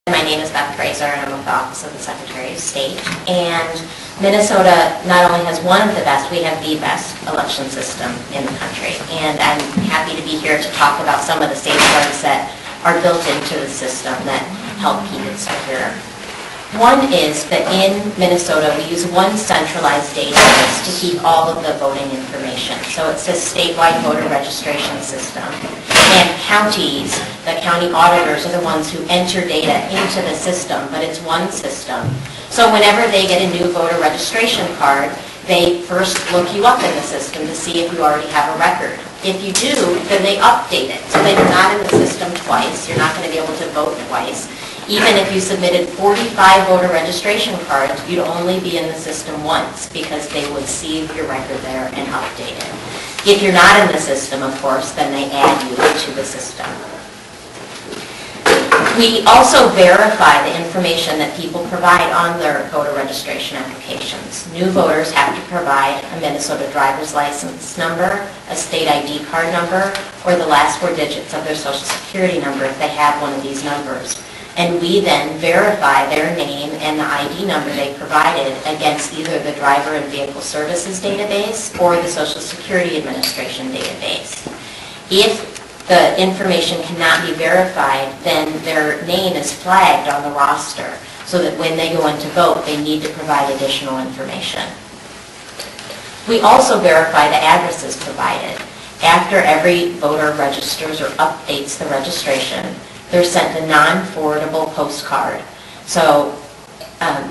My name is Beth Fraser, and I'm with the Office of the Secretary of State. And Minnesota not only has one of the best, we have the best election system in the country. And I'm happy to be here to talk about some of the safeguards that are built into the system that help keep it secure. One is that in Minnesota, we use one centralized database to keep all of the voting information. So it's a statewide voter registration system. And counties, the county auditors are the ones who enter data into the system, but it's one system. So whenever they get a new voter registration card, they first look you up in the system to see if you already have a record. If you do, then they update it so that you're not in the system twice. You're not going to be able to vote twice. Even if you submitted 45 voter registration cards, you'd only be in the system once because they would see your record there and update it. If you're not in the system, of course, then they add you to the system. We also verify the information that people provide on their voter registration applications. New voters have to provide a Minnesota driver's license number, a state ID card number, or the last four digits of their social security number if they have one of these numbers. And we then verify their name and the ID number they provided against either the Driver and Vehicle Services database or the Social Security Administration database. If the information cannot be verified, then their name is flagged on the roster so that when they go in to vote, they need to provide additional information. We also verify the addresses provided. After every voter registers or updates the registration, they're sent a non-forwardable postcard. So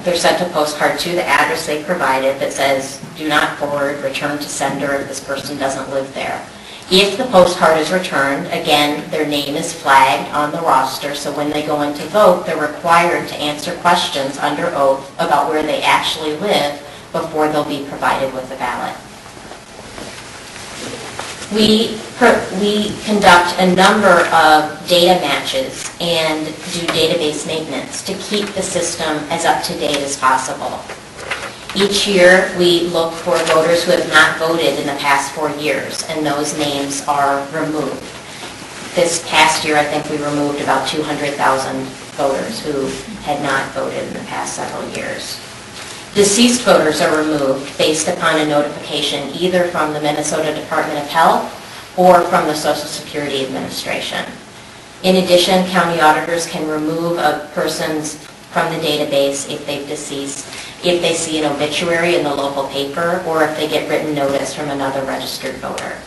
they're sent a postcard to the address they provided that says, do not forward, return to sender if this person doesn't live there. If the postcard is returned, again, their name is flagged on the roster, so when they go in to vote, they're required to answer questions under oath about where they actually live before they'll be provided with a ballot. We conduct a number of data matches and do database maintenance to keep the system as up to date as possible. Each year, we look for voters who have not voted in the past 4 years, and those names are removed. This past year, I think we removed about 200,000 voters who had not voted in the past several years. Deceased voters are removed based upon a notification either from the Minnesota Department of Health or from the Social Security Administration. In addition, county auditors can remove a person's from the database if they've deceased, if they see an obituary in the local paper, or if they get written notice from another registered voter.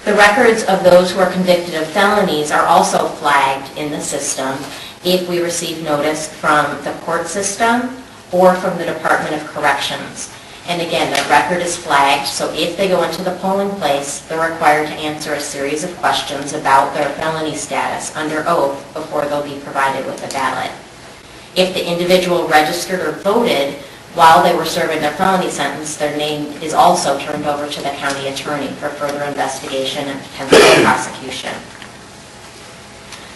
The records of those who are convicted of felonies are also flagged in the system if we receive notice from the court system or from the Department of Corrections. And again, the record is flagged, so if they go into the polling place, they're required to answer a series of questions about their felony status under oath before they'll be provided with a ballot. If the individual registered or voted while they were serving their felony sentence, their name is also turned over to the county attorney for further investigation and potential prosecution.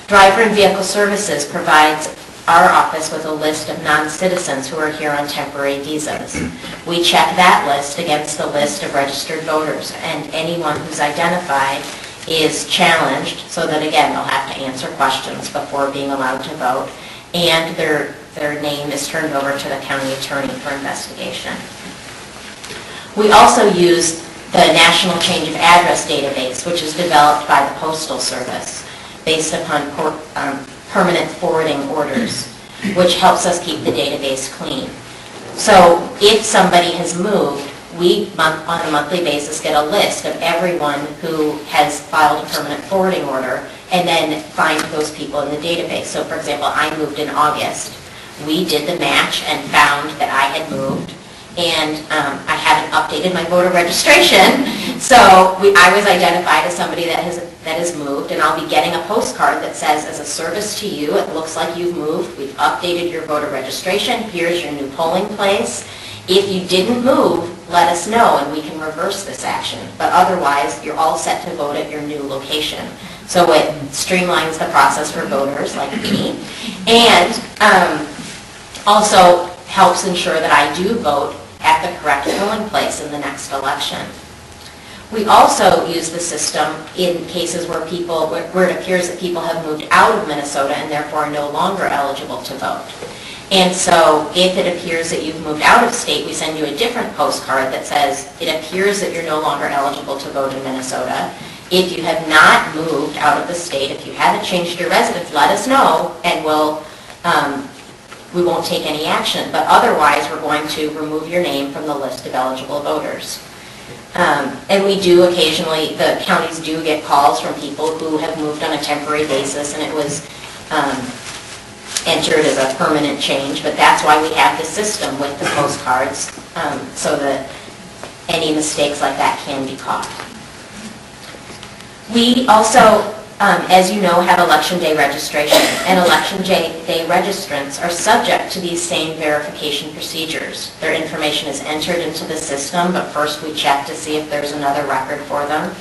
Driver and Vehicle Services provides our office with a list of non-citizens who are here on temporary visas. We check that list against the list of registered voters, and anyone who's identified is challenged so that, again, they'll have to answer questions before being allowed to vote, and their name is turned over to the county attorney for investigation. We also use the National Change of Address database, which is developed by the Postal Service based upon permanent forwarding orders, which helps us keep the database clean. So if somebody has moved, we, on a monthly basis, get a list of everyone who has filed a permanent forwarding order and then find those people in the database. So for example, I moved in August. We did the match and found that I had moved, and I haven't updated my voter registration, so I was identified as somebody that has moved, and I'll be getting a postcard that says, as a service to you, it looks like you've moved, we've updated your voter registration, here's your new polling place. If you didn't move, let us know and we can reverse this action, but otherwise you're all set to vote at your new location. So it streamlines the process for voters like me, and also helps ensure that I do vote at the correct polling place in the next election. We also use the system in cases where where it appears that people have moved out of Minnesota and therefore are no longer eligible to vote. And so if it appears that you've moved out of state, we send you a different postcard that says, it appears that you're no longer eligible to vote in Minnesota. If you have not moved out of the state, if you haven't changed your residence, let us know and we won't take any action. But otherwise, we're going to remove your name from the list of eligible voters. And we do occasionally, the counties do get calls from people who have moved on a temporary basis and it was entered as a permanent change, but that's why we have the system with the postcards so that any mistakes like that can be caught. We also, as you know, have Election Day registration, and Election Day registrants are subject to these same verification procedures. Their information is entered into the system, but first we check to see if there's another record for them.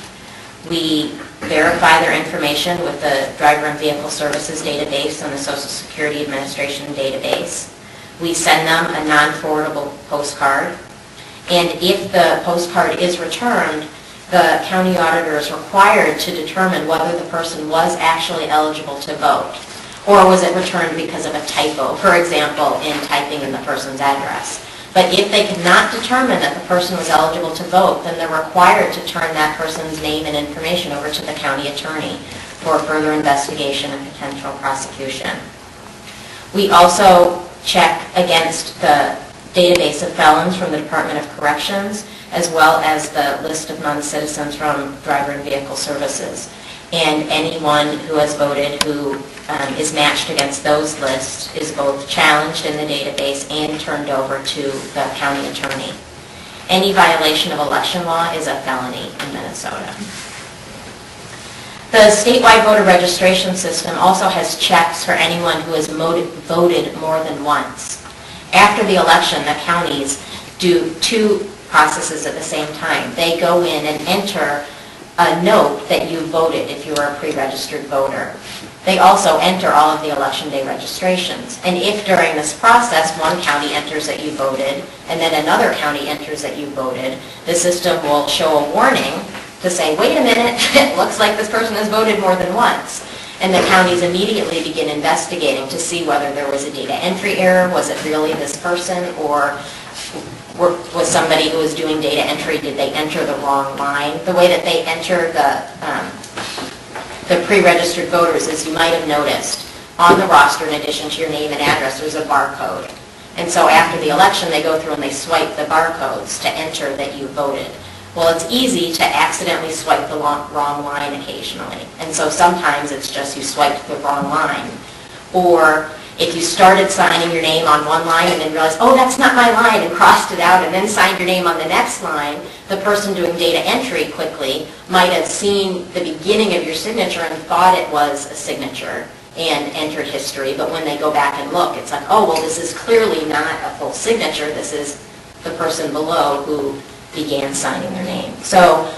We verify their information with the Driver and Vehicle Services database and the Social Security Administration database. We send them a non-forwardable postcard, and if the postcard is returned, the county auditor is required to determine whether the person was actually eligible to vote, or was it returned because of a typo, for example, in typing in the person's address. But if they cannot determine that the person was eligible to vote, then they're required to turn that person's name and information over to the county attorney for further investigation and potential prosecution. We also check against the database of felons from the Department of Corrections, as well as the list of non-citizens from Driver and Vehicle Services. And anyone who has voted who is matched against those lists is both challenged in the database and turned over to the county attorney. Any violation of election law is a felony in Minnesota. The statewide voter registration system also has checks for anyone who has voted more than once. After the election, the counties do two processes at the same time. They go in and enter a note that you voted if you were a pre-registered voter. They also enter all of the Election Day registrations. And if during this process one county enters that you voted and then another county enters that you voted, the system will show a warning to say, wait a minute, it looks like this person has voted more than once. And the counties immediately begin investigating to see whether there was a data entry error, was it really this person, or was somebody who was doing data entry, did they enter the wrong line? The way that they enter the pre-registered voters, as you might have noticed, on the roster, in addition to your name and address, there's a barcode. And so after the election, they go through and they swipe the barcodes to enter that you voted. Well, it's easy to accidentally swipe the wrong line occasionally. And so sometimes it's just you swiped the wrong line. Or if you started signing your name on one line and then realized, oh, that's not my line, and crossed it out and then signed your name on the next line, the person doing data entry quickly might have seen the beginning of your signature and thought it was a signature and entered history. But when they go back and look, it's like, oh, well, this is clearly not a full signature. This is the person below who began signing their name. So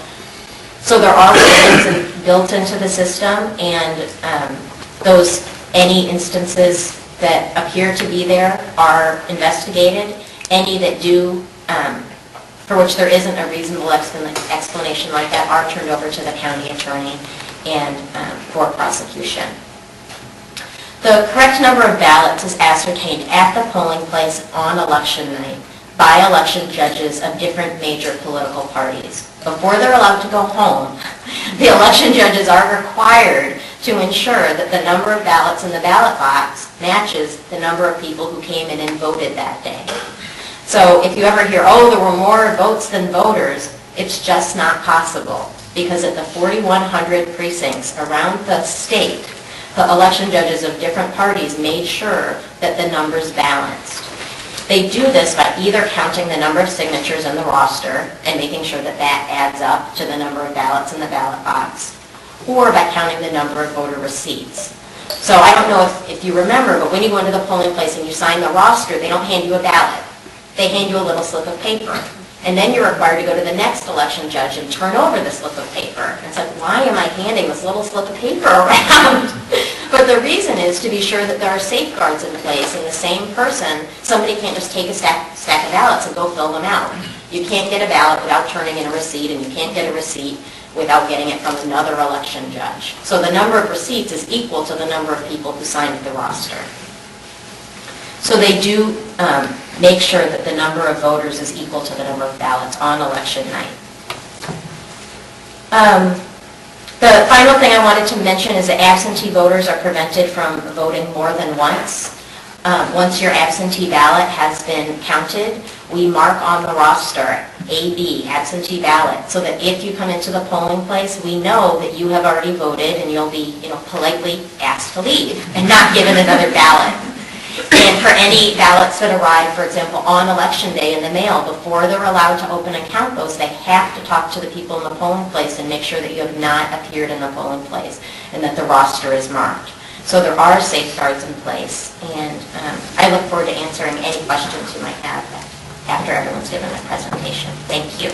there are warnings built into the system, and any instances that appear to be there are investigated. Any that do, for which there isn't a reasonable explanation like that, are turned over to the county attorney and for prosecution. The correct number of ballots is ascertained at the polling place on election night by election judges of different major political parties. Before they're allowed to go home, the election judges are required to ensure that the number of ballots in the ballot box matches the number of people who came in and voted that day. So if you ever hear, oh, there were more votes than voters, it's just not possible, because at the 4,100 precincts around the state, the election judges of different parties made sure that the numbers balanced. They do this by either counting the number of signatures in the roster and making sure that that adds up to the number of ballots in the ballot box, or by counting the number of voter receipts. So I don't know if you remember, but when you go into the polling place and you sign the roster, they don't hand you a ballot. They hand you a little slip of paper. And then you're required to go to the next election judge and turn over the slip of paper. And it's like, why am I handing this little slip of paper around? But the reason is to be sure that there are safeguards in place, and the same person, somebody can't just take a stack of ballots and go fill them out. You can't get a ballot without turning in a receipt, and you can't get a receipt without getting it from another election judge. So the number of receipts is equal to the number of people who signed the roster. So they do make sure that the number of voters is equal to the number of ballots on election night. The final thing I wanted to mention is that absentee voters are prevented from voting more than once. Once your absentee ballot has been counted, we mark on the roster AB, absentee ballot, so that if you come into the polling place, we know that you have already voted and you'll be, politely asked to leave and not given another ballot. And for any ballots that arrive, for example, on election day in the mail, before they're allowed to open and count those, they have to talk to the people in the polling place and make sure that you have not appeared in the polling place and that the roster is marked. So there are safeguards in place, and I look forward to answering any questions you might have after everyone's given a presentation. Thank you.